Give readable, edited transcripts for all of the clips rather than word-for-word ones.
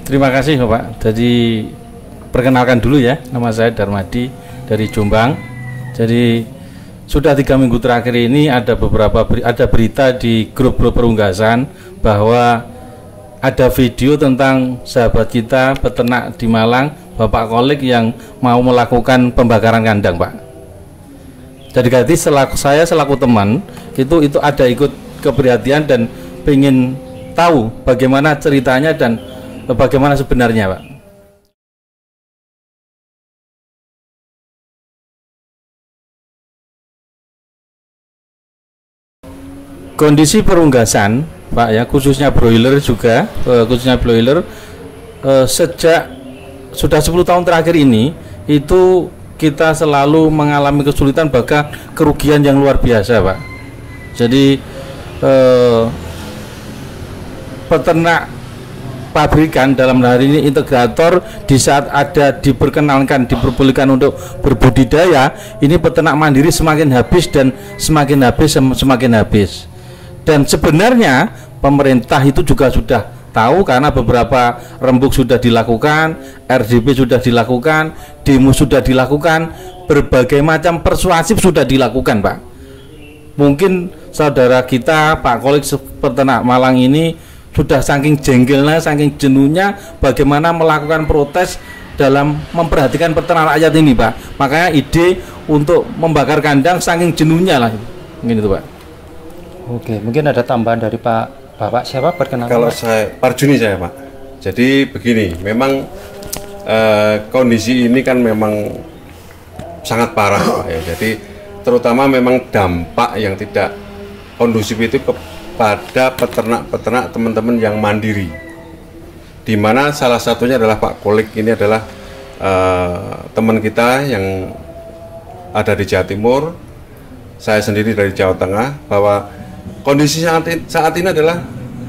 Terima kasih Bapak. Jadi perkenalkan dulu ya, nama saya Darmadi dari Jombang. Jadi sudah 3 minggu terakhir ini ada berita di grup-grup perunggasan bahwa ada video tentang sahabat kita peternak di Malang, Bapak Kolik, yang mau melakukan pembakaran kandang, Pak. Jadi saya selaku teman itu ada ikut keprihatinan dan ingin tahu bagaimana ceritanya dan bagaimana sebenarnya, Pak. Kondisi perunggasan, Pak ya, khususnya broiler juga, sejak sudah 10 tahun terakhir ini itu kita selalu mengalami kesulitan bahkan kerugian yang luar biasa, Pak. Jadi peternak pabrikan dalam hari ini integrator di saat ada diperbolehkan untuk berbudidaya, ini peternak mandiri semakin habis dan semakin habis. Dan sebenarnya pemerintah itu juga sudah tahu karena beberapa rembuk sudah dilakukan, RDP sudah dilakukan, demo sudah dilakukan, berbagai macam persuasif sudah dilakukan, Pak. Mungkin saudara kita Pak Kolik peternak Malang ini sudah saking jengkelnya, saking jenuhnya bagaimana melakukan protes dalam memperhatikan peternak rakyat ini, Pak. Makanya ide untuk membakar kandang saking jenuhnya lah, mungkin itu, Pak. Oke, mungkin ada tambahan dari Bapak siapa? Perkenalkan. Kalau saya Parjuni saya, Pak. Jadi begini, memang kondisi ini kan memang sangat parah, Pak ya. Jadi terutama memang dampak yang tidak kondusif itu kepada peternak-peternak teman-teman yang mandiri. Di mana salah satunya adalah Pak Kolik, ini adalah teman kita yang ada di Jawa Timur. Saya sendiri dari Jawa Tengah, bahwa kondisi saat ini adalah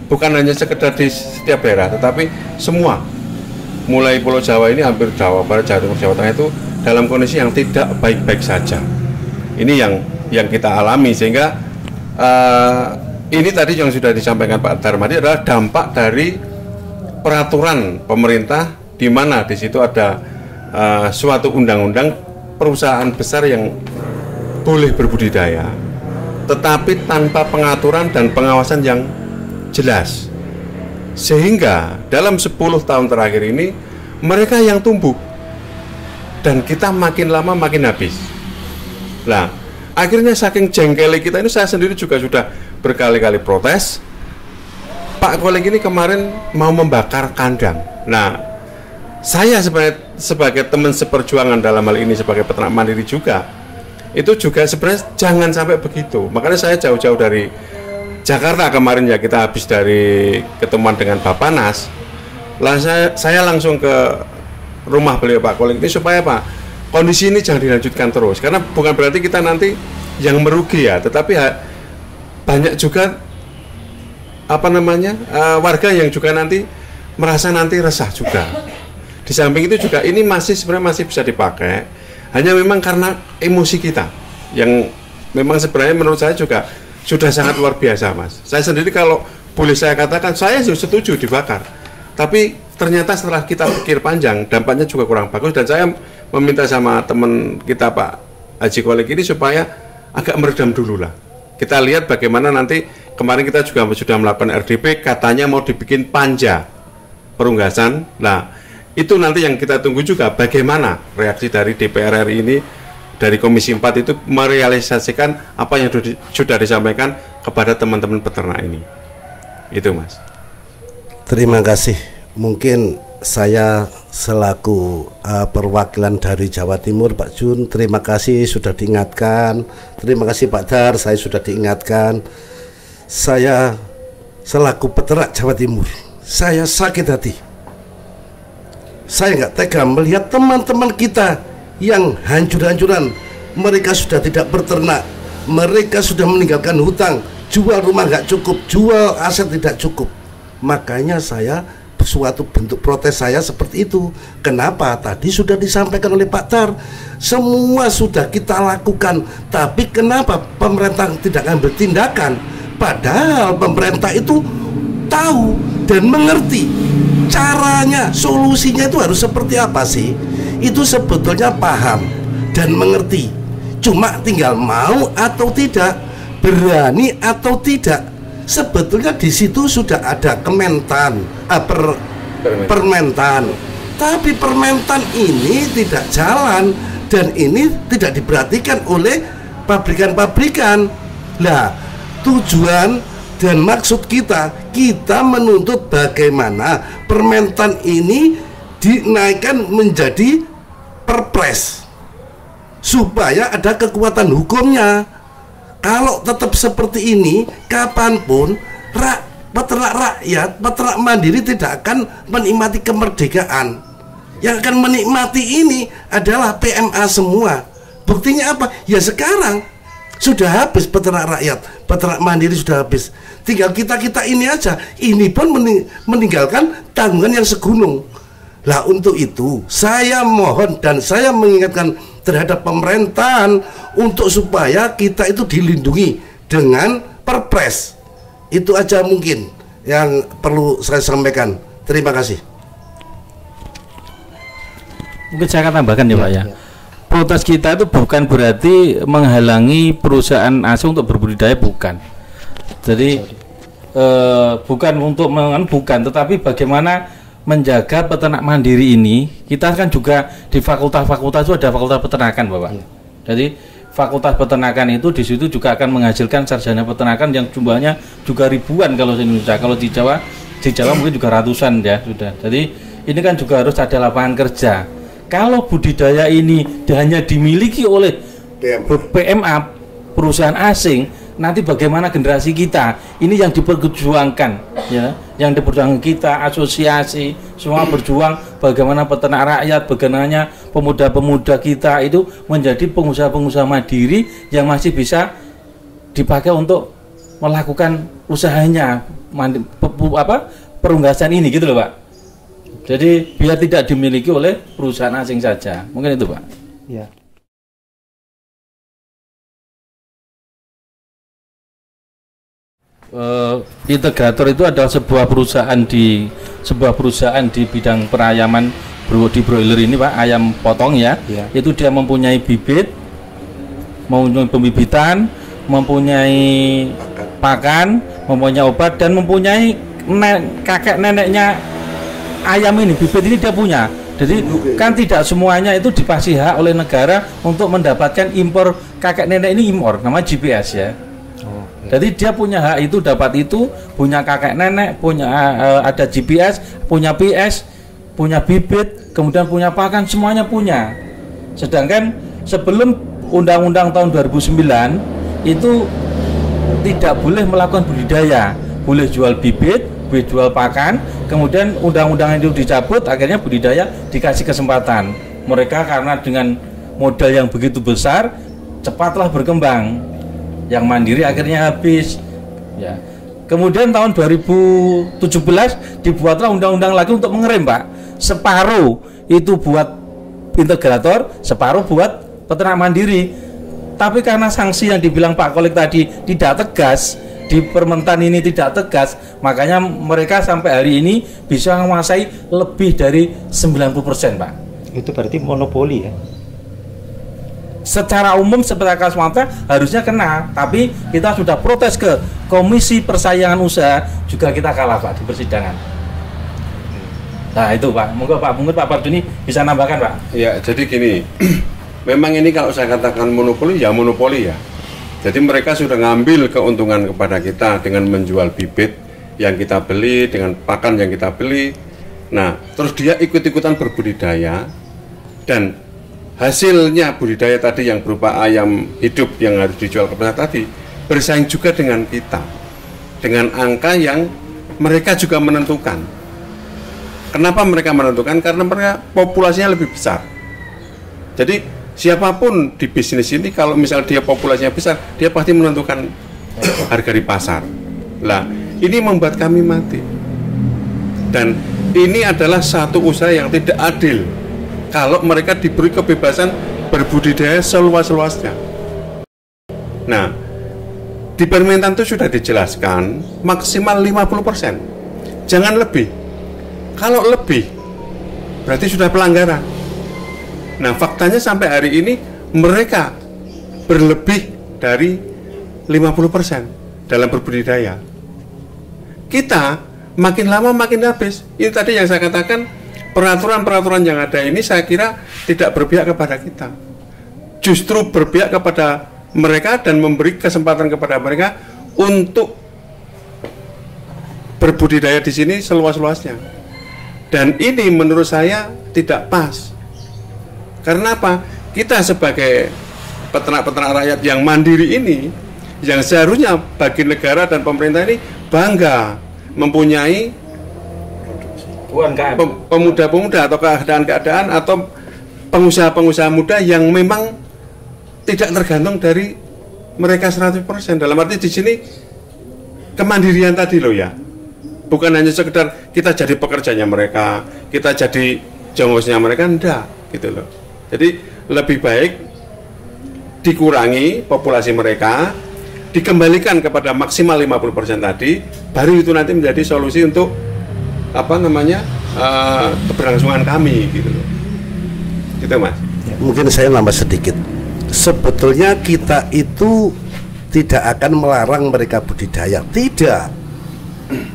bukan hanya sekedar di setiap daerah, tetapi semua, mulai Pulau Jawa ini, hampir Jawa Barat, Jawa Timur, Jawa Tengah itu dalam kondisi yang tidak baik-baik saja. Ini yang kita alami, sehingga ini tadi yang sudah disampaikan Pak Darmadi adalah dampak dari peraturan pemerintah, di mana di situ ada suatu undang-undang perusahaan besar yang boleh berbudidaya, tetapi tanpa pengaturan dan pengawasan yang jelas, sehingga dalam 10 tahun terakhir ini mereka yang tumbuh dan kita makin lama makin habis. Nah, akhirnya saking jengkelnya kita ini, saya sendiri juga sudah berkali-kali protes. Pak Kolik ini kemarin mau membakar kandang. Nah, saya sebagai teman seperjuangan dalam hal ini, sebagai peternak mandiri juga, itu juga sebenarnya jangan sampai begitu. Makanya saya jauh-jauh dari Jakarta kemarin ya, kita habis dari ketemuan dengan Bappenas, lah saya langsung ke rumah beliau Pak Kolik ini supaya Pak, kondisi ini jangan dilanjutkan terus, karena bukan berarti kita nanti yang merugi ya, tetapi banyak juga warga yang juga nanti merasa nanti resah juga. Di samping itu juga ini sebenarnya masih bisa dipakai, hanya memang karena emosi kita yang memang sebenarnya menurut saya juga sudah sangat luar biasa, Mas. Saya sendiri kalau boleh saya katakan, saya setuju dibakar, tapi ternyata setelah kita pikir panjang, dampaknya juga kurang bagus, dan saya meminta sama teman kita Pak Haji Kolik ini supaya agak meredam dulu lah. Kita lihat bagaimana nanti, kemarin kita juga sudah melakukan RDP, katanya mau dibikin panja perunggasan. Nah, itu nanti yang kita tunggu juga, bagaimana reaksi dari DPR RI ini, dari Komisi 4 itu merealisasikan apa yang sudah disampaikan kepada teman-teman peternak ini. Itu, Mas. Terima kasih. Mungkin saya selaku perwakilan dari Jawa Timur, Pak Jun, terima kasih sudah diingatkan. Terima kasih Pak Dar, saya sudah diingatkan. Saya selaku peternak Jawa Timur, saya sakit hati. Saya nggak tega melihat teman-teman kita yang hancur-hancuran. Mereka sudah tidak berternak, mereka sudah meninggalkan hutang, jual rumah nggak cukup, jual aset tidak cukup. Makanya saya suatu bentuk protes saya seperti itu. Kenapa? Tadi sudah disampaikan oleh Pak Tar, semua sudah kita lakukan, tapi kenapa pemerintah tidak ambil tindakan? Padahal pemerintah itu tahu dan mengerti caranya, solusinya itu harus seperti apa sih? Itu sebetulnya paham dan mengerti. Cuma tinggal mau atau tidak, berani atau tidak. Sebetulnya di situ sudah ada kementan, permentan. Tapi permentan ini tidak jalan dan ini tidak diperhatikan oleh pabrikan-pabrikan. Nah, tujuan dan maksud kita menuntut bagaimana permentan ini dinaikkan menjadi perpres supaya ada kekuatan hukumnya. Kalau tetap seperti ini, kapanpun peternak rakyat, peternak mandiri tidak akan menikmati kemerdekaan. Yang akan menikmati ini adalah PMA semua. Buktinya apa? Ya sekarang sudah habis peternak rakyat, peternak mandiri sudah habis. Tinggal kita ini aja. Ini pun meninggalkan tanggungan yang segunung. Lah untuk itu saya mohon dan saya mengingatkan terhadap pemerintahan untuk supaya kita itu dilindungi dengan perpres. Itu aja mungkin yang perlu saya sampaikan. Terima kasih. Mungkin saya akan tambahkan ya Pak ya. Protes kita itu bukan berarti menghalangi perusahaan asing untuk berbudidaya, bukan. Jadi bukan untuk bukan, tetapi bagaimana menjaga peternak mandiri ini. Kita kan juga di fakultas-fakultas itu ada fakultas peternakan Bapak. Jadi fakultas peternakan itu di situ juga akan menghasilkan sarjana peternakan yang jumlahnya juga ribuan kalau di Indonesia. Kalau di Jawa mungkin juga ratusan ya sudah. Jadi ini kan juga harus ada lapangan kerja. Kalau budidaya ini hanya dimiliki oleh PMA, perusahaan asing, nanti bagaimana generasi kita? Ini yang diperjuangkan, ya, yang diperjuangkan kita, asosiasi, semua berjuang bagaimana peternak rakyat, bagaimana pemuda-pemuda kita itu menjadi pengusaha-pengusaha mandiri yang masih bisa dipakai untuk melakukan usahanya, perunggasan ini, gitu loh Pak. Jadi biar tidak dimiliki oleh perusahaan asing saja. Mungkin itu Pak. Ya. Integrator itu adalah sebuah perusahaan di bidang perayaman di broiler ini Pak, ayam potong ya. Itu dia mempunyai bibit, mempunyai pembibitan, mempunyai pakan, mempunyai obat, dan mempunyai kakek neneknya ayam ini, bibit ini dia punya. Jadi kan tidak semuanya itu dikasih hak oleh negara untuk mendapatkan impor kakek nenek ini, impor namanya GPS ya. Jadi dia punya hak itu, dapat itu, punya kakek nenek, punya ada GPS, punya PS, punya bibit, kemudian punya pakan, semuanya punya. Sedangkan sebelum Undang-Undang tahun 2009 itu tidak boleh melakukan budidaya, boleh jual bibit, boleh jual pakan. Kemudian undang-undang itu dicabut, akhirnya budidaya dikasih kesempatan. Mereka karena dengan modal yang begitu besar, cepatlah berkembang. Yang mandiri akhirnya habis. Ya. Kemudian tahun 2017 dibuatlah undang-undang lagi untuk mengerem Pak. Separuh itu buat integrator, separuh buat peternak mandiri. Tapi karena sanksi yang dibilang Pak Kolik tadi tidak tegas, di permentan ini tidak tegas, makanya mereka sampai hari ini bisa menguasai lebih dari 90% Pak. Itu berarti monopoli ya? Secara umum seperti Sumatera harusnya kena, tapi kita sudah protes ke Komisi Persaingan Usaha, juga kita kalah Pak di persidangan. Nah itu Pak, monggo Pak, mungkin Pak Parduni bisa nambahkan Pak. Ya jadi gini, memang ini kalau saya katakan monopoli ya monopoli ya. Jadi mereka sudah ngambil keuntungan kepada kita dengan menjual bibit yang kita beli, dengan pakan yang kita beli. Nah, terus dia ikut-ikutan berbudidaya, dan hasilnya budidaya tadi yang berupa ayam hidup yang harus dijual ke pasar tadi bersaing juga dengan kita, dengan angka yang mereka juga menentukan. Kenapa mereka menentukan? Karena mereka populasinya lebih besar. Jadi siapapun di bisnis ini kalau misal dia populasinya besar, dia pasti menentukan harga di pasar. Lah, ini membuat kami mati. Dan ini adalah satu usaha yang tidak adil kalau mereka diberi kebebasan berbudidaya seluas-luasnya. Nah, di permintaan itu sudah dijelaskan maksimal 50%. Jangan lebih. Kalau lebih, berarti sudah pelanggaran. Nah, faktanya sampai hari ini mereka berlebih dari 50% dalam berbudidaya. Kita makin lama makin habis. Ini tadi yang saya katakan, peraturan-peraturan yang ada ini saya kira tidak berpihak kepada kita. Justru berpihak kepada mereka dan memberi kesempatan kepada mereka untuk berbudidaya di sini seluas-luasnya. Dan ini menurut saya tidak pas. Karena apa? Kita sebagai peternak-peternak rakyat yang mandiri ini, yang seharusnya bagi negara dan pemerintah ini bangga mempunyai pemuda-pemuda atau keadaan-keadaan atau pengusaha-pengusaha muda yang memang tidak tergantung dari mereka 100%. Dalam arti di sini kemandirian tadi loh ya. Bukan hanya sekedar kita jadi pekerjanya mereka, kita jadi jongosnya mereka, enggak gitu loh. Jadi lebih baik dikurangi populasi mereka, dikembalikan kepada maksimal 50% tadi, baru itu nanti menjadi solusi untuk keberlangsungan kami gitu loh. Gitu Mas. Mungkin saya nambah sedikit. Sebetulnya kita itu tidak akan melarang mereka budidaya, tidak.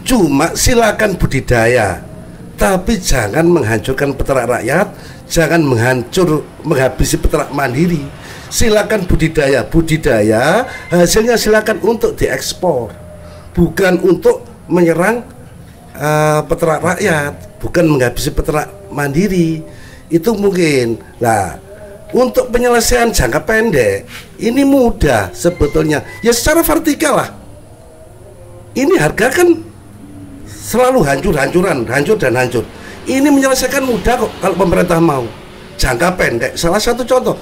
Cuma silakan budidaya, tapi jangan menghancurkan peternak rakyat, jangan menghabisi peternak mandiri. Silakan budidaya, hasilnya silakan untuk diekspor, bukan untuk menyerang peternak rakyat, bukan menghabisi peternak mandiri. Itu mungkin. Nah, untuk penyelesaian jangka pendek ini mudah sebetulnya, ya secara vertikal lah. Ini harga kan selalu hancur dan hancur. Ini menyelesaikan mudah kok kalau pemerintah mau. Jangka pendek, salah satu contoh,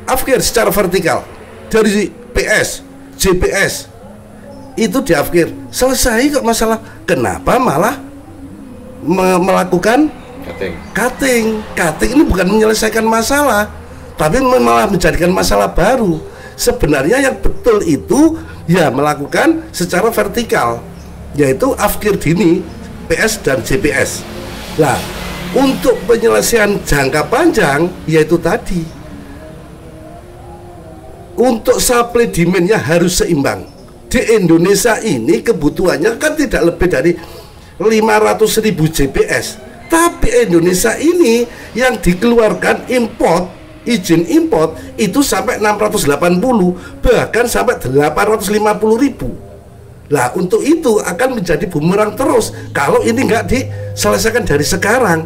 afkir secara vertikal dari PS, JPS itu di afkir selesai kok masalah. Kenapa malah melakukan cutting? Cutting ini bukan menyelesaikan masalah, tapi malah menjadikan masalah baru. Sebenarnya yang betul itu ya melakukan secara vertikal, yaitu afkir dini PS dan JPS. Nah, untuk penyelesaian jangka panjang yaitu tadi, untuk supply demand-nya harus seimbang. Di Indonesia ini kebutuhannya kan tidak lebih dari 500.000 JPS, tapi Indonesia ini yang dikeluarkan import, izin import itu sampai 680, bahkan sampai 850.000. Lah untuk itu akan menjadi bumerang terus kalau ini nggak diselesaikan dari sekarang.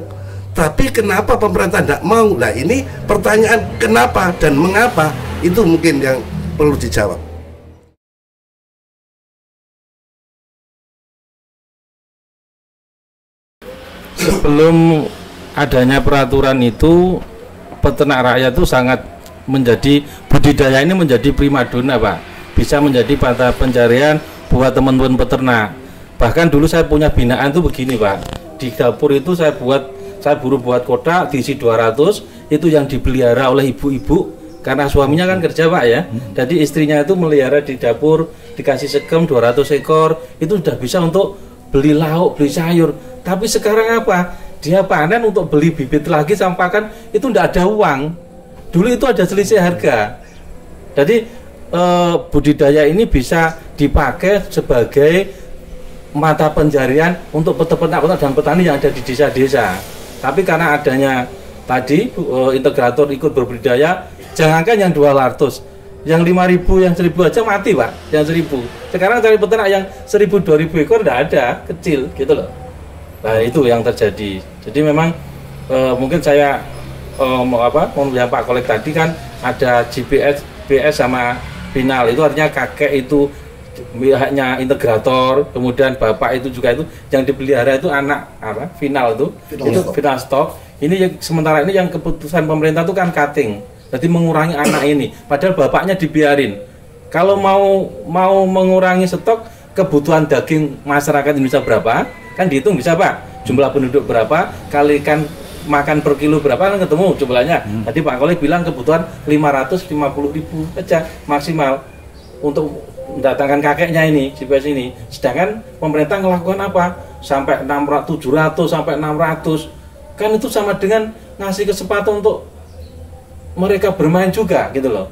Tapi kenapa pemerintah tidak mau? Nah ini pertanyaan kenapa dan mengapa, itu mungkin yang perlu dijawab. Sebelum adanya peraturan itu, peternak rakyat itu sangat menjadi, budidaya ini menjadi primadona Pak, bisa menjadi mata pencarian buat teman-teman peternak. Bahkan dulu saya punya binaan tuh begini Pak, di dapur itu saya buru buat kotak diisi 200, itu yang dipelihara oleh ibu-ibu karena suaminya kan kerja Pak ya. Jadi istrinya itu melihara di dapur, dikasih sekem 200 ekor, itu sudah bisa untuk beli lauk, beli sayur. Tapi sekarang apa? Dia panen untuk beli bibit lagi sama pakan, itu tidak ada uang. Dulu itu ada selisih harga. Jadi budidaya ini bisa dipakai sebagai mata pencarian untuk peternak dan petani yang ada di desa-desa. Tapi karena adanya tadi integrator ikut berbudidaya, jangankan yang 200, yang 5.000, yang 1.000 aja mati Pak, yang 1.000. Sekarang cari peternak yang 1.000-2.000 ekor tidak ada, kecil gitu loh. Nah itu yang terjadi. Jadi memang mungkin saya mau bilang Pak Kolek tadi kan ada GPS, PS sama final, itu artinya kakek itu pihaknya integrator, kemudian bapak itu juga itu yang dipelihara itu anak final itu final stok. Ini sementara ini yang keputusan pemerintah itu kan cutting, jadi mengurangi anak ini, padahal bapaknya dibiarin. Kalau mau mengurangi stok, kebutuhan daging masyarakat Indonesia berapa, kan dihitung bisa Pak, jumlah penduduk berapa, kalikan makan per kilo berapa kan ketemu jumlahnya. Tadi Pak Kolek bilang kebutuhan 550.000 saja maksimal untuk mendatangkan kakeknya ini, GPS ini. Sedangkan pemerintah melakukan apa? sampai 600, 700 sampai 600, kan itu sama dengan ngasih kesempatan untuk mereka bermain juga gitu loh.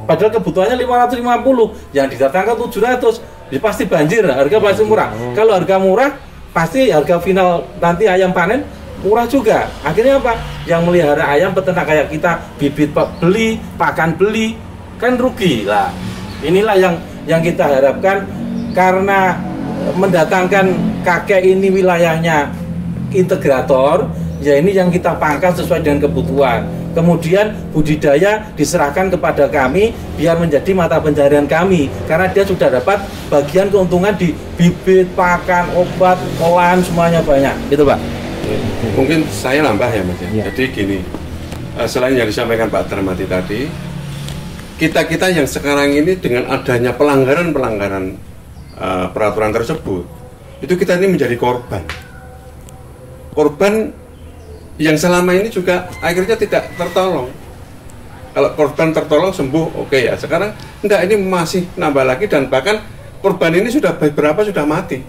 Padahal kebutuhannya 550, yang didatangkan 700, ya pasti banjir, harga pasti murah. Kalau harga murah, pasti harga final nanti ayam panen murah juga. Akhirnya apa? Yang melihara ayam peternak kayak kita, bibit beli, pakan beli, kan rugi lah. Inilah yang kita harapkan, karena mendatangkan kakek ini wilayahnya integrator, ya ini yang kita pangkas sesuai dengan kebutuhan. Kemudian budidaya diserahkan kepada kami biar menjadi mata pencarian kami, karena dia sudah dapat bagian keuntungan di bibit, pakan, obat, olahan, semuanya banyak gitu Pak. Mungkin saya nambah ya Mas ya. Ya. Jadi gini, selain yang disampaikan Pak Darmadi tadi, kita yang sekarang ini dengan adanya pelanggaran peraturan tersebut, itu kita ini menjadi korban yang selama ini juga akhirnya tidak tertolong. Kalau korban tertolong sembuh, oke ya. Sekarang enggak, ini masih nambah lagi, dan bahkan korban ini sudah beberapa sudah mati.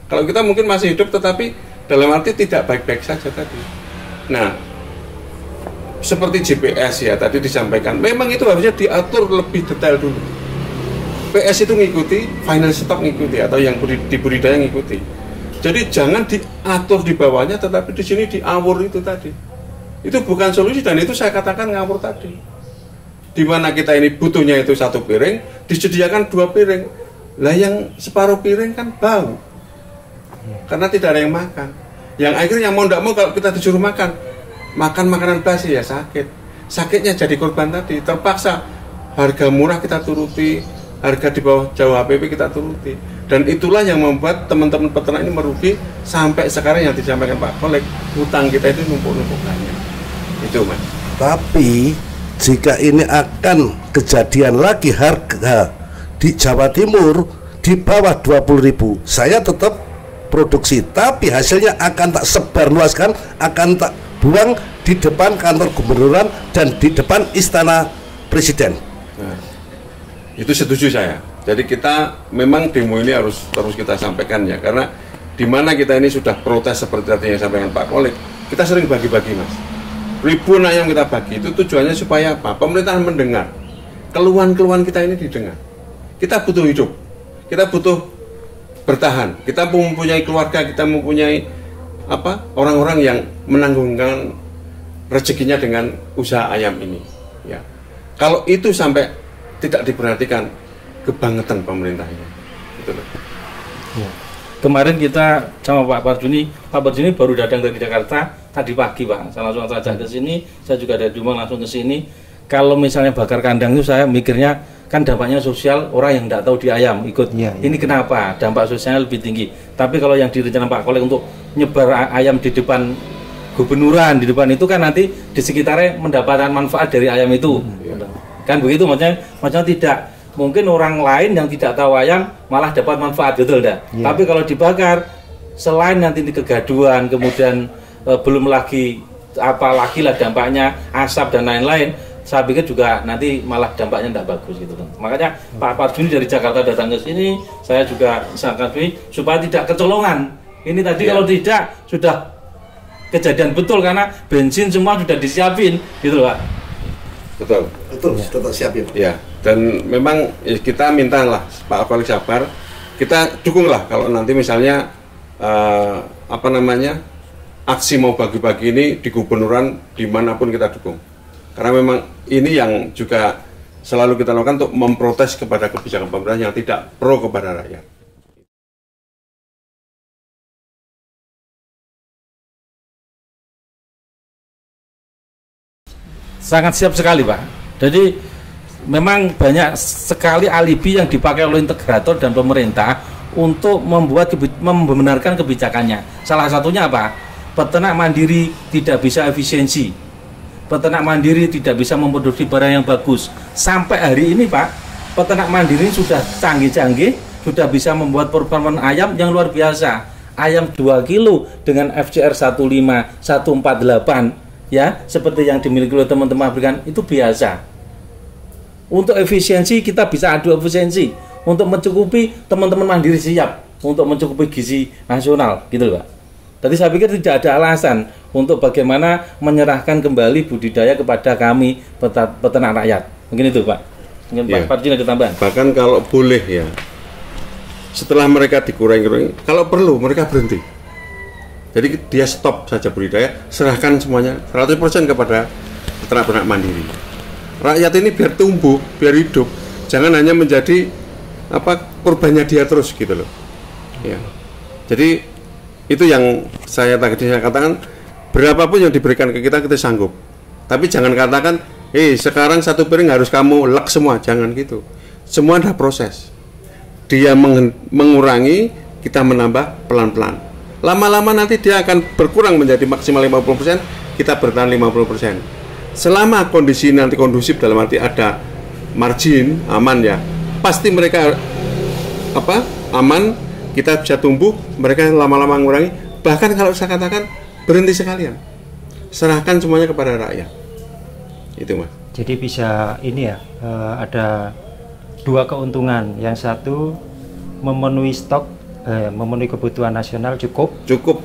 Kalau kita mungkin masih hidup, tetapi dalam arti tidak baik-baik saja tadi. Nah, seperti GPS ya tadi disampaikan, memang itu harusnya diatur lebih detail dulu. PS itu ngikuti, final stock ngikuti, atau yang di budidaya ngikuti. Jadi jangan diatur di bawahnya, tetapi di sini diawur itu tadi. Itu bukan solusi, dan itu saya katakan ngawur tadi. Di mana kita ini butuhnya itu 1 piring, disediakan 2 piring. Lah yang separuh piring kan bau, karena tidak ada yang makan. Yang akhirnya mau tidak mau kalau kita disuruh makan makanan basi ya sakit. Sakitnya jadi korban tadi. Terpaksa harga murah kita turuti, harga di bawah jauh HPP kita turuti. Dan itulah yang membuat teman-teman peternak ini merugi sampai sekarang yang disampaikan Pak Kolek, hutang kita itu numpuk-numpuk banyak. Itu Mas. Tapi jika ini akan kejadian lagi harga di Jawa Timur di bawah 20.000, saya tetap produksi, tapi hasilnya akan tak sebarluaskan, akan tak buang di depan kantor gubernuran dan di depan istana presiden. Nah, itu setuju saya. Jadi kita memang demo ini harus terus kita sampaikan ya, karena di mana kita ini sudah protes seperti tadi yang disampaikan Pak Kolek, kita sering bagi-bagi Mas. Ribuan ayam kita bagi, itu tujuannya supaya apa? Pemerintahan mendengar, keluhan-keluhan kita ini didengar. Kita butuh hidup, kita butuh bertahan, kita mempunyai keluarga, kita mempunyai apa? Orang-orang yang menanggungkan rezekinya dengan usaha ayam ini. Ya, kalau itu sampai tidak diperhatikan, kebangetan pemerintahnya. Gitu loh. Ya. Kemarin kita sama Pak Parjuni baru datang dari Jakarta tadi pagi Pak. Saya langsung saja ke sini, saya juga dari rumah langsung ke sini. Kalau misalnya bakar kandang itu saya mikirnya kan dampaknya sosial, orang yang tidak tahu di ayam ikut. Ya. Ini kenapa? Dampak sosialnya lebih tinggi. Tapi kalau yang direncanakan Pak Kolek untuk nyebar ayam di depan gubernuran, di depan itu kan nanti di sekitarnya mendapatkan manfaat dari ayam itu. Kan begitu maksudnya tidak. Mungkin orang lain yang tidak tahu ayam malah dapat manfaat, betul enggak? Yeah. Tapi kalau dibakar, selain nanti kegaduhan, kemudian belum lagi apalagi lah dampaknya asap dan lain-lain, saya pikir juga nanti malah dampaknya tidak bagus gitu kan. Makanya Pak Parjuni dari Jakarta datang ke sini, saya juga sangat supaya tidak kecolongan. Ini tadi kalau tidak sudah kejadian betul, karena bensin semua sudah disiapin gitu loh Pak. Betul, sudah siap ya. Ya, dan memang kita mintalah Pak Kolek sabar, kita dukunglah kalau nanti misalnya aksi mau bagi-bagi ini di gubernuran dimanapun kita dukung, karena memang ini yang juga selalu kita lakukan untuk memprotes kepada kebijakan pemerintah yang tidak pro kepada rakyat. Sangat siap sekali Pak. Jadi memang banyak sekali alibi yang dipakai oleh integrator dan pemerintah untuk membenarkan kebijakannya. Salah satunya apa? Peternak mandiri tidak bisa efisiensi. Peternak mandiri tidak bisa memproduksi barang yang bagus. Sampai hari ini Pak, peternak mandiri sudah canggih-canggih, sudah bisa membuat performa ayam yang luar biasa. Ayam 2 kilo dengan FCR 15, 148 ya, seperti yang dimiliki oleh teman-teman Afrikan itu biasa. Untuk efisiensi kita bisa adu efisiensi. Untuk mencukupi teman-teman mandiri siap. untuk mencukupi gizi nasional gitu loh Pak. Tadi saya pikir tidak ada alasan untuk bagaimana menyerahkan kembali budidaya kepada kami peternak rakyat. Mungkin itu Pak. Mungkin Pak Parjin ada tambahan. Bahkan kalau boleh ya, setelah mereka dikurangi, kalau perlu mereka berhenti. Jadi dia stop saja budidaya, serahkan semuanya 100% kepada peternak mandiri. Rakyat ini biar tumbuh, biar hidup, jangan hanya menjadi korbannya dia terus gitu loh. Ya. Jadi itu yang saya katakan, berapapun yang diberikan ke kita sanggup. Tapi jangan katakan, sekarang 1 piring harus kamu lek semua, jangan gitu. Semua ada proses. Dia mengurangi, kita menambah pelan-pelan. Lama-lama nanti dia akan berkurang menjadi maksimal 50%, kita bertahan 50%. Selama kondisi nanti kondusif, dalam arti ada margin, aman ya, pasti mereka aman, kita bisa tumbuh, mereka lama-lama mengurangi. Bahkan kalau saya katakan berhenti sekalian, serahkan semuanya kepada rakyat. Itu Mas. Jadi bisa ini ya, ada 2 keuntungan. Yang satu memenuhi stok, memenuhi kebutuhan nasional cukup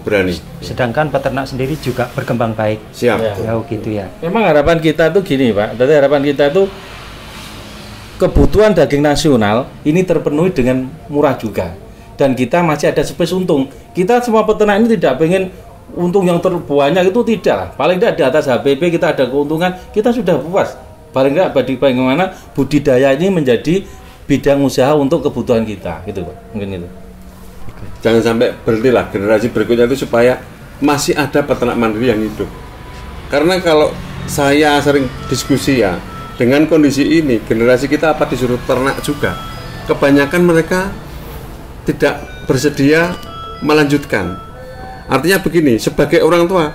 berani. Sedangkan peternak sendiri juga berkembang baik. Siap. Ya, gitu ya. Memang harapan kita tuh gini Pak. Tadi harapan kita tuh kebutuhan daging nasional ini terpenuhi dengan murah juga. Dan kita masih ada space untung. Kita semua peternak ini tidak pengen untung yang terbanyak, itu tidak lah. Paling tidak di atas HPP kita ada keuntungan, kita sudah puas. Paling tidak bagaimana budidaya ini menjadi bidang usaha untuk kebutuhan kita, gitu Pak. Mungkin itu. Jangan sampai berhentilah generasi berikutnya itu, supaya masih ada peternak mandiri yang hidup. Karena kalau saya sering diskusi ya, dengan kondisi ini generasi kita apa disuruh ternak juga, kebanyakan mereka tidak bersedia melanjutkan. Artinya begini, sebagai orang tua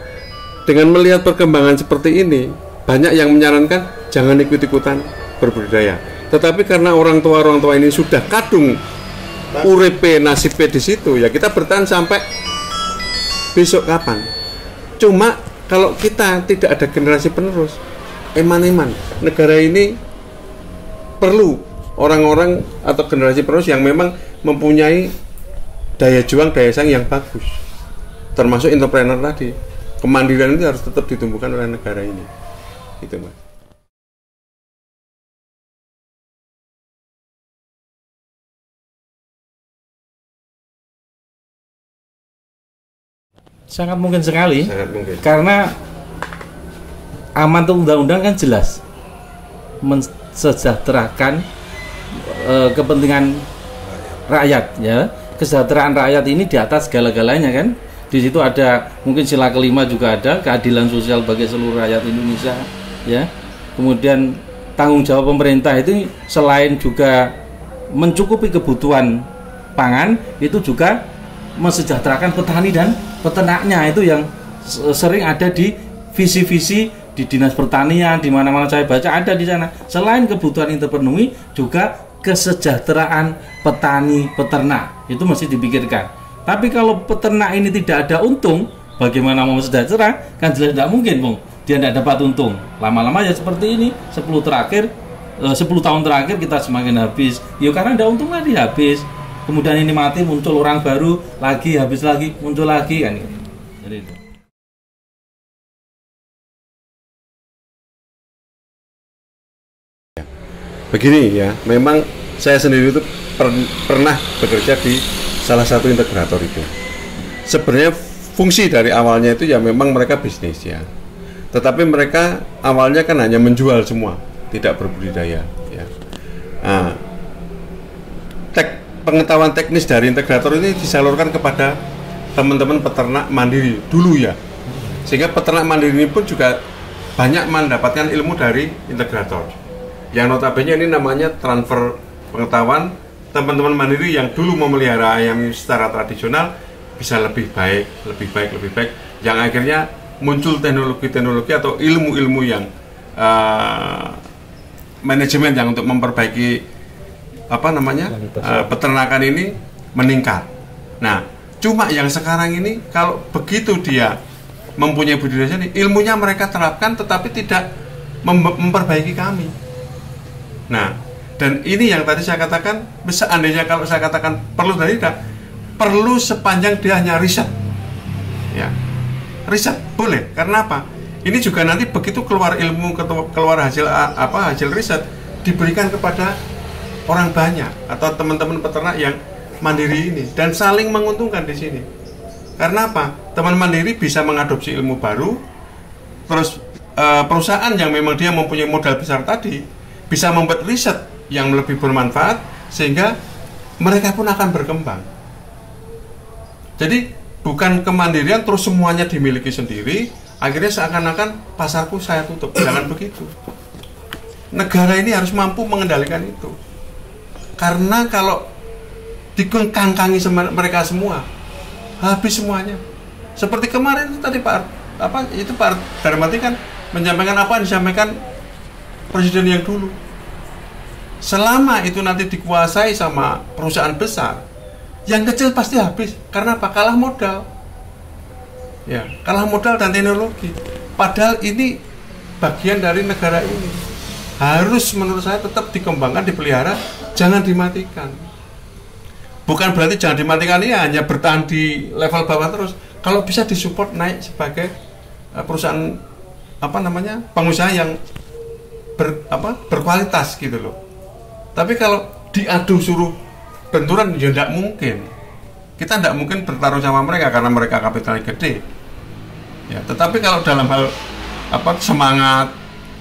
dengan melihat perkembangan seperti ini, banyak yang menyarankan jangan ikut-ikutan berbudidaya. Tetapi karena orang tua ini sudah kadung uripe nasibnya di situ, ya kita bertahan sampai besok kapan. Cuma kalau kita tidak ada generasi penerus, eman-eman negara ini perlu orang-orang atau generasi penerus yang memang mempunyai daya juang, daya saing yang bagus, termasuk entrepreneur tadi. Kemandirian itu harus tetap ditumbuhkan oleh negara ini, gitu Mas. Sangat mungkin sekali. Sangat mungkin. Karena amanat undang-undang kan jelas mensejahterakan kepentingan rakyat ya. Kesejahteraan rakyat ini di atas segala-galanya kan. Di situ ada mungkin sila kelima juga ada keadilan sosial bagi seluruh rakyat Indonesia ya. Kemudian tanggung jawab pemerintah itu selain juga mencukupi kebutuhan pangan, itu juga mensejahterakan petani dan peternaknya. Itu yang sering ada di visi-visi di Dinas Pertanian, di mana-mana saya baca ada di sana. Selain kebutuhan itu terpenuhi, juga kesejahteraan petani peternak itu mesti dipikirkan. Tapi kalau peternak ini tidak ada untung, bagaimana mau sejahtera? Kan jelas tidak mungkin, Bung. Dia tidak dapat untung. Lama-lama ya seperti ini. 10 tahun terakhir kita semakin habis. Ya karena ada untung lagi habis. Kemudian ini mati, muncul orang baru lagi, habis lagi, muncul lagi kan. Jadi itu. Begini ya, memang saya sendiri itu pernah bekerja di salah satu integrator itu. Sebenarnya fungsi dari awalnya itu ya memang mereka bisnis ya. Tetapi mereka awalnya kan hanya menjual semua, tidak berbudidaya ya. Nah, pengetahuan teknis dari integrator ini disalurkan kepada teman-teman peternak mandiri dulu ya, sehingga peternak mandiri ini pun juga banyak mendapatkan ilmu dari integrator, yang notabene ini namanya transfer pengetahuan. Teman-teman mandiri yang dulu memelihara ayam secara tradisional bisa lebih baik, yang akhirnya muncul teknologi-teknologi atau ilmu-ilmu yang manajemen yang untuk memperbaiki peternakan ini meningkat. Nah, cuma yang sekarang ini kalau begitu dia mempunyai budidaya ini, ilmunya mereka terapkan tetapi tidak memperbaiki kami. Nah, dan ini yang tadi saya katakan, seandainya kalau saya katakan perlu dan tidak, perlu sepanjang dia hanya riset. Ya, riset boleh. Karena apa? Ini juga nanti begitu keluar ilmu, keluar hasil hasil riset diberikan kepada orang banyak atau teman-teman peternak yang mandiri ini, dan saling menguntungkan di sini. Karena apa? Teman mandiri bisa mengadopsi ilmu baru, terus perusahaan yang memang dia mempunyai modal besar tadi bisa membuat riset yang lebih bermanfaat, sehingga mereka pun akan berkembang. Jadi bukan kemandirian terus semuanya dimiliki sendiri, akhirnya seakan-akan pasarku saya tutup. Jangan begitu. Negara ini harus mampu mengendalikan itu. Karena kalau dikengkangkangi mereka semua, habis semuanya. Seperti kemarin itu tadi Pak Darmati kan menyampaikan apa yang disampaikan presiden yang dulu. Selama itu nanti dikuasai sama perusahaan besar, yang kecil pasti habis. Karena apa? Kalah modal. Ya, kalah modal dan teknologi. Padahal ini bagian dari negara ini. Harus menurut saya tetap dikembangkan, dipelihara, jangan dimatikan. Bukan berarti jangan dimatikan ini hanya bertahan di level bawah terus. Kalau bisa disupport naik sebagai perusahaan pengusaha yang berkualitas gitu loh. Tapi kalau diadu suruh benturan ya tidak mungkin. Kita tidak mungkin bertarung sama mereka karena mereka kapitalnya gede. Ya, tetapi kalau dalam hal semangat,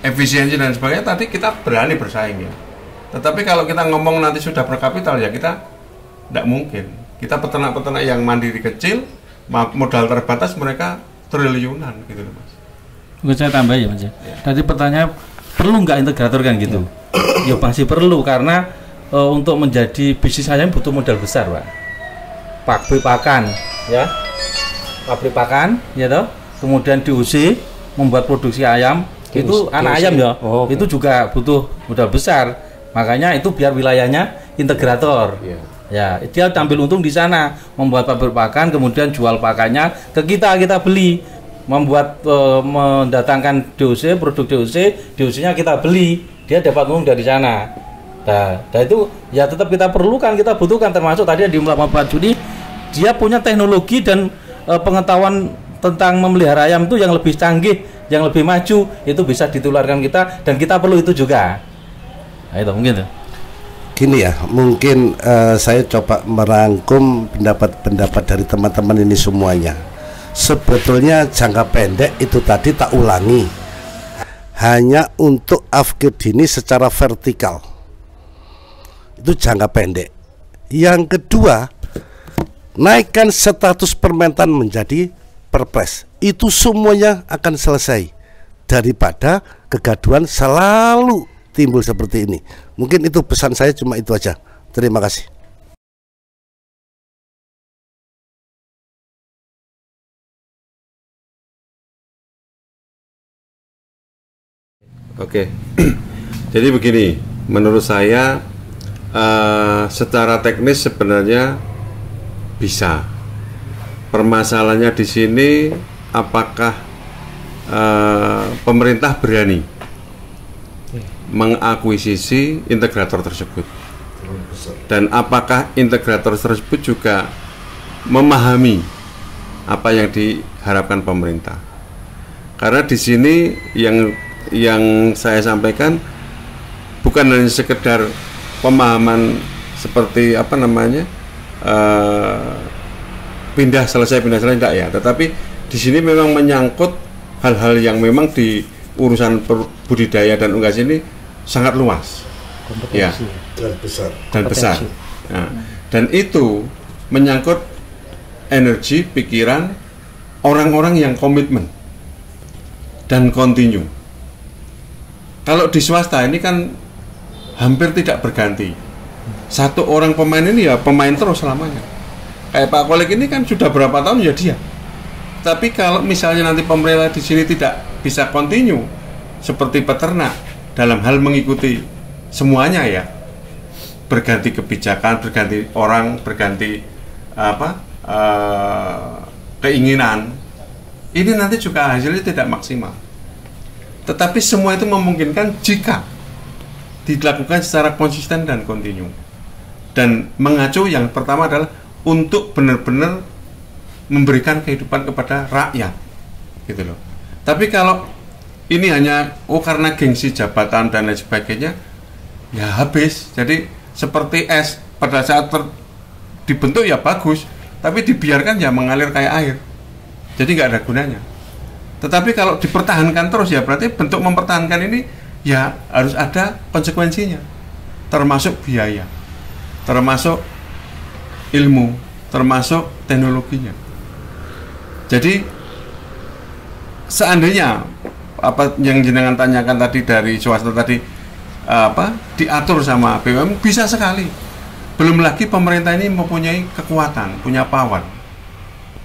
efisiensi dan sebagainya tadi kita berani bersaing ya. Tetapi kalau kita ngomong nanti sudah berkapital ya kita tidak mungkin. Kita peternak-peternak yang mandiri kecil, modal terbatas, mereka triliunan gitu loh Mas. Mungkin saya tambah ya Mas. Tadi pertanyaan perlu nggak integrator kan gitu? Ya pasti perlu, karena untuk menjadi bisnis ayam butuh modal besar Pak. Pabrik pakan ya, pabrik pakan ya toh, kemudian diusi membuat produksi ayam. Itu anak ayam ya, itu juga butuh modal besar. Makanya itu biar wilayahnya integrator. Ya, dia tampil untung di sana, membuat pabrik pakan, kemudian jual pakannya ke kita beli, membuat mendatangkan DOC, produk DOC-nya kita beli, dia dapat untung dari sana. Nah, itu ya tetap kita perlukan, kita butuhkan, termasuk tadi yang dimulat Pak Juni, dia punya teknologi dan pengetahuan tentang memelihara ayam itu yang lebih canggih, yang lebih maju, itu bisa ditularkan kita, dan kita perlu itu juga. Nah, itu mungkin tuh. Gini ya, mungkin saya coba merangkum pendapat dari teman-teman ini semuanya. Sebetulnya jangka pendek itu tadi tak ulangi, hanya untuk afkir dini secara vertikal, itu jangka pendek. Yang kedua, naikkan status permentan menjadi perpres, itu semuanya akan selesai daripada kegaduhan selalu timbul seperti ini. Mungkin itu pesan saya, cuma itu aja. Terima kasih. Oke, jadi begini, menurut saya secara teknis sebenarnya bisa. Permasalahannya di sini apakah pemerintah berani mengakuisisi integrator tersebut, dan apakah integrator tersebut juga memahami apa yang diharapkan pemerintah. Karena di sini yang saya sampaikan bukan hanya sekedar pemahaman seperti pindah selesai enggak ya, tetapi di sini memang menyangkut hal-hal yang memang di urusan budidaya dan unggas ini sangat luas, ya, dan besar. Nah, dan itu menyangkut energi, pikiran orang-orang yang komitmen dan kontinu. Kalau di swasta ini kan hampir tidak berganti. Satu orang pemain ini ya pemain terus selamanya. Kayak Pak Kolik ini kan sudah berapa tahun ya dia. Tapi kalau misalnya nanti pemerintah di sini tidak bisa kontinu seperti peternak dalam hal mengikuti semuanya ya, berganti kebijakan, berganti orang, berganti keinginan, ini nanti juga hasilnya tidak maksimal. Tetapi semua itu memungkinkan jika dilakukan secara konsisten dan kontinu. Dan mengacu yang pertama adalah untuk benar-benar memberikan kehidupan kepada rakyat, gitu loh. Tapi kalau ini hanya karena gengsi jabatan dan lain sebagainya, ya habis. Jadi seperti es, pada saat dibentuk ya bagus, tapi dibiarkan ya mengalir kayak air, jadi nggak ada gunanya. Tetapi kalau dipertahankan terus, ya berarti bentuk mempertahankan ini ya harus ada konsekuensinya, termasuk biaya, termasuk ilmu, termasuk teknologinya. Jadi seandainya apa yang jenengan tanyakan tadi dari swasta tadi diatur sama BUMN, bisa sekali. Belum lagi pemerintah ini mempunyai kekuatan, punya power.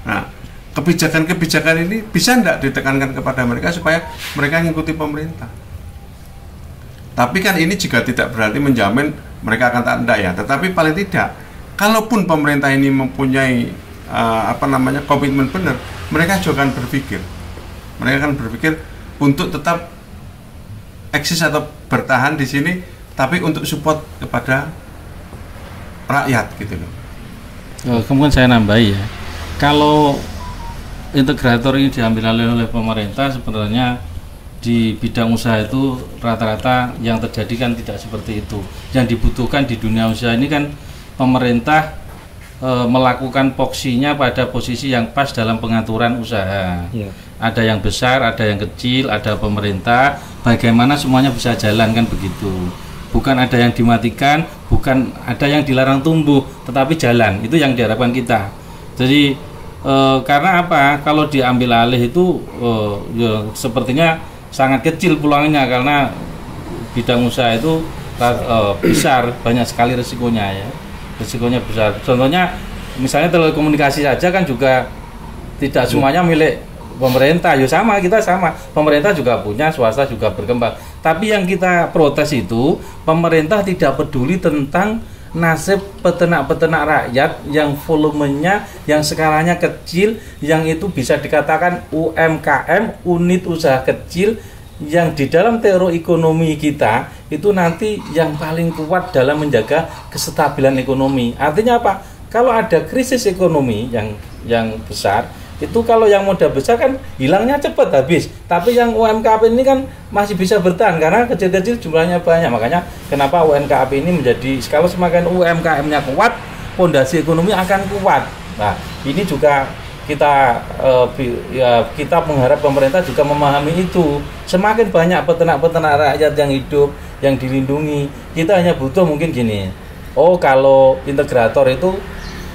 Nah, kebijakan-kebijakan ini bisa enggak ditekankan kepada mereka supaya mereka mengikuti pemerintah. Tapi kan ini juga tidak berarti menjamin mereka akan taat, enggak ya. Tetapi paling tidak, kalaupun pemerintah ini mempunyai komitmen benar, mereka juga akan berpikir. Mereka akan berpikir untuk tetap eksis atau bertahan di sini, tapi untuk support kepada rakyat, gitu loh. Kemudian saya nambahi ya, kalau integrator ini diambil alih oleh pemerintah, sebenarnya di bidang usaha itu rata-rata yang terjadi kan tidak seperti itu. Yang dibutuhkan di dunia usaha ini kan pemerintah melakukan poksinya pada posisi yang pas dalam pengaturan usaha. Ada yang besar, ada yang kecil, ada pemerintah, bagaimana semuanya bisa jalan, kan begitu. Bukan ada yang dimatikan, bukan ada yang dilarang tumbuh, tetapi jalan, itu yang diharapkan kita. Jadi karena apa? Kalau diambil alih itu ya, sepertinya sangat kecil peluangnya, karena bidang usaha itu besar, banyak sekali resikonya ya. Resikonya besar. Contohnya misalnya telekomunikasi saja kan juga tidak semuanya milik pemerintah. Ya sama, kita sama. Pemerintah juga punya, swasta juga berkembang. Tapi yang kita protes itu pemerintah tidak peduli tentang nasib peternak-peternak rakyat yang volumenya, yang skalanya kecil, yang itu bisa dikatakan UMKM, unit usaha kecil, yang di dalam teori ekonomi kita itu nanti yang paling kuat dalam menjaga kestabilan ekonomi. Artinya apa? Kalau ada krisis ekonomi yang besar, itu kalau yang modal besar kan hilangnya cepat habis. Tapi yang UMKM ini kan masih bisa bertahan karena kecil-kecil jumlahnya banyak. Makanya kenapa UMKM ini menjadi, kalau semakin UMKM-nya kuat, fondasi ekonomi akan kuat. Nah, ini juga kita mengharap pemerintah juga memahami itu. Semakin banyak peternak-peternak rakyat yang hidup, yang dilindungi, kita hanya butuh mungkin gini. Kalau integrator itu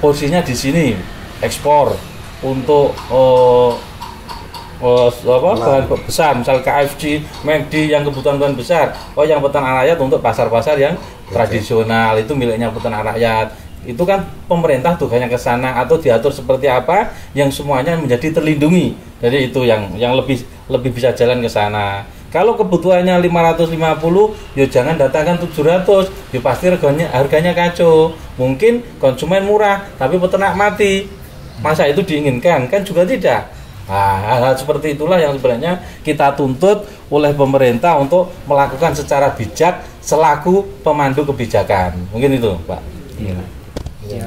posisinya di sini, ekspor untuk bahan besar, misal KFC, McD yang kebutuhan besar. Yang peternak rakyat untuk pasar-pasar yang tradisional, itu miliknya peternak rakyat. Itu kan pemerintah tugasnya ke sana, atau diatur seperti apa yang semuanya menjadi terlindungi. Jadi itu yang lebih bisa jalan ke sana. Kalau kebutuhannya 550, ya jangan datangkan 700, ya pasti harganya kacau. Mungkin konsumen murah tapi peternak mati. Masa itu diinginkan? Kan juga tidak. Nah, hal-hal seperti itulah yang sebenarnya kita tuntut oleh pemerintah untuk melakukan secara bijak selaku pemandu kebijakan. Mungkin itu, Pak. Iya.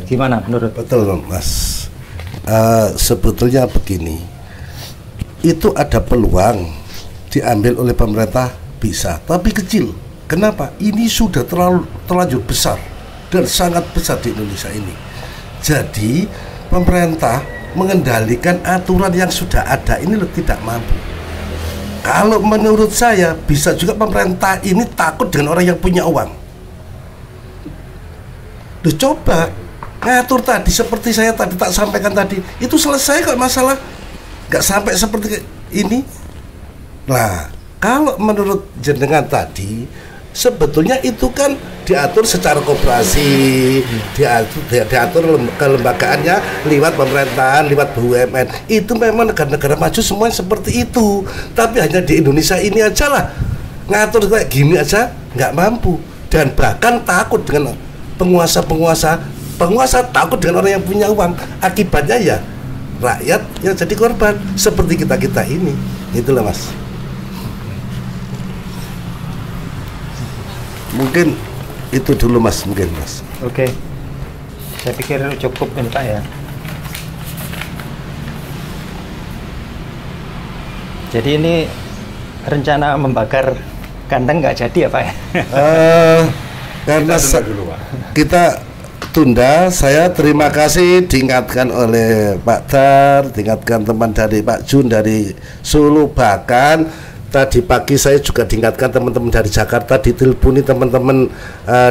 Gimana menurut? Betul, Mas. Sebetulnya begini, itu ada peluang diambil oleh pemerintah, bisa, tapi kecil. Kenapa? Ini sudah terlanjur besar dan sangat besar di Indonesia ini. Jadi pemerintah mengendalikan aturan yang sudah ada ini tidak mampu. Kalau menurut saya, bisa juga pemerintah ini takut dengan orang yang punya uang. Coba ngatur tadi seperti saya tadi tak sampaikan tadi, itu selesai kok masalah, nggak sampai seperti ini. Nah, kalau menurut jenengan tadi, sebetulnya itu kan diatur secara koperasi, diatur kelembagaannya lewat pemerintahan, lewat BUMN. Itu memang negara-negara maju semuanya seperti itu. Tapi hanya di Indonesia ini aja lah ngatur kayak gini aja nggak mampu, dan bahkan takut dengan penguasa takut dengan orang yang punya uang. Akibatnya ya rakyat yang jadi korban seperti kita ini. Itulah, Mas. Mungkin itu dulu, Mas. Oke. Saya pikir cukup kan Pak ya. Jadi ini rencana membakar kandang nggak jadi ya Pak ya? Karena kita tunda. Saya terima kasih diingatkan oleh Pak Dar, diingatkan teman dari Pak Jun dari Solo, bahkan tadi pagi saya juga diingatkan teman-teman dari Jakarta, diteleponi teman-teman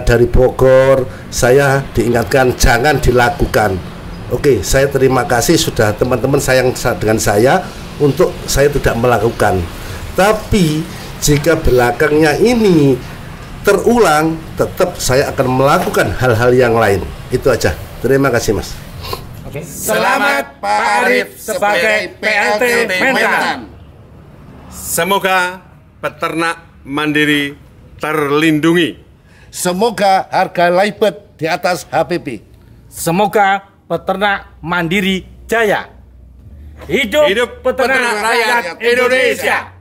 dari Bogor, saya diingatkan jangan dilakukan. Oke, saya terima kasih sudah teman-teman sayang dengan saya untuk saya tidak melakukan. Tapi jika belakangnya ini terulang, tetap saya akan melakukan hal-hal yang lain. Itu aja. Terima kasih Mas. Oke. Selamat Pak Arif sebagai PLT Mentan. Semoga peternak mandiri terlindungi. Semoga harga laibet di atas HPP. Semoga peternak mandiri jaya. Hidup peternak rakyat Indonesia.